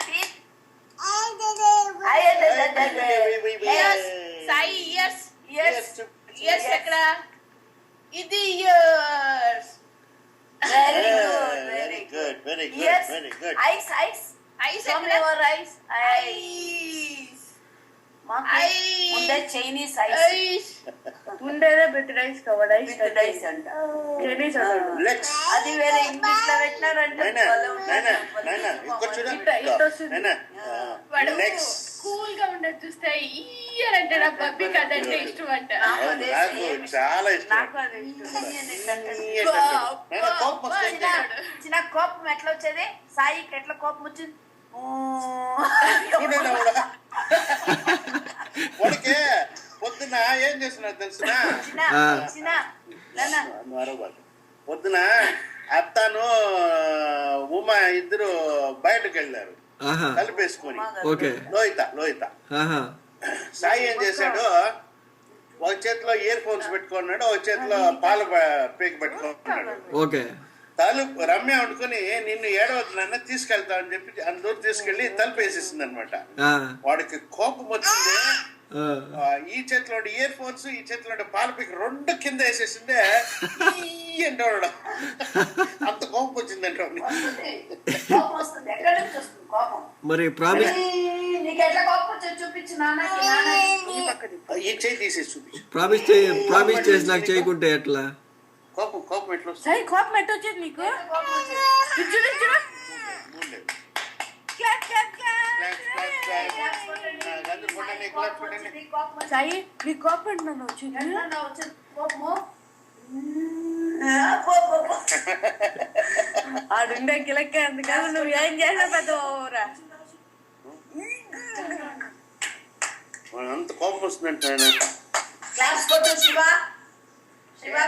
teeth. Yes. Sai ears. Ears ఎక్కడ? ఇది ears. Very good. Yes. Eyes. Eyes Show me ఎక్కడ? your eyes. Eyes. Munde Chinese eyes. Eyes. ఉండేదే పెట్టి rice covered ice With eyes అంట. Chinese అంటాడు. Legs అది వేరే ఇంగ్లీష్ లో పెట్టినారంటే వాడు లెగ్స్ కూల్ గా ఉండదు చూస్తే ఇయర్ అంటే నా పప్పి కదంటే ఇష్టం అంట. నాకు చాలా ఇష్టం. నాకు అది ఇష్టం. కోపం వస్తుంది. చిన్న కోపం ఎట్లా వచ్చేది? సాయికి ఎట్లా కోపం వచ్చింది? చూడండి వాడికి పొద్దున ఏం చేస్తున్నారు తెలుసునా? పొద్దున అత్తను ఉమా ఇద్దరు బయటకు వెళ్ళారు కలిపేసుకొని. లోహిత సాయి ఏం చేశాడు, ఒక చేతిలో ఇయర్ ఫోన్స్ పెట్టుకున్నాడు, ఒక చేతిలో పాల పేక పెట్టుకున్నాడు. తలుపు రమ్య వండుకొని నిన్ను ఏడవద్దు నాన్న తీసుకెళ్తా అని చెప్పి అందరూ తీసుకెళ్లి తలుపు వేసేసింది అనమాట. వాడికి కోపం వచ్చింది. ఈ చేతిలో ఇయర్ ఫోన్స్, ఈ చేతిలో పాల పీక రెండు కింద వేసేసిందే అంటాడు. అంత కోపం వచ్చిందంట. మరి ప్రామిస్ చూపించు. ఈ చేయి తీసేసి చూపించు. ప్రామిస్ చేసి నాకు చేయకుంటే ఎట్లా? కోపం ఎట్లా వస్తుంది? సాయి కోపం ఎట్టొచ్చేది నీకు? సాయి నీ కోపం నన్ను వచ్చింది. ఆడుండే కిలక్క అందుకని నువ్వు ఏం చేసినా పెద్ద ఓవరా. అంత కోపం వస్తుందంట. క్లాప్స్ కొట్టు శివ,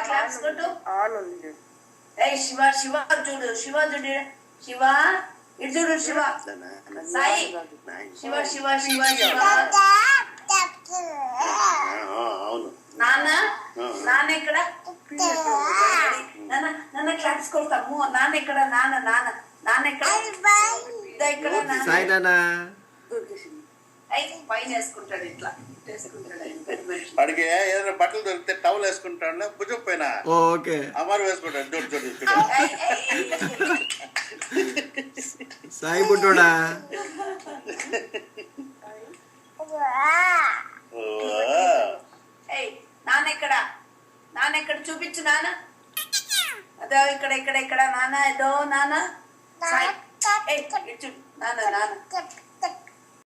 క్లాప్స్ కొట్టు. శివ చూడు, శివ ఇటు చూడు. శివ సాయి శివ అవును. నాన్న ఇక్కడ నాన్న క్లాప్స్ కొడతాము. నాన్న ఇక్కడ నాన్న ఇక్కడ సాయి నాన్న పైన వేసుకుంటాడు. ఇట్లా వాడికి ఏదైనా బట్టలు దొరికితే టవల్ వేసుకుంటాడు, భుజం పైన అమరు వేసుకుంటాడు. చూడు సాయి పుట్టోడా. నాన్న ఎక్కడ చూపించు. నాన్న అదో ఇక్కడ నాన్న ఏదో నాన్న చూడు. నాన్న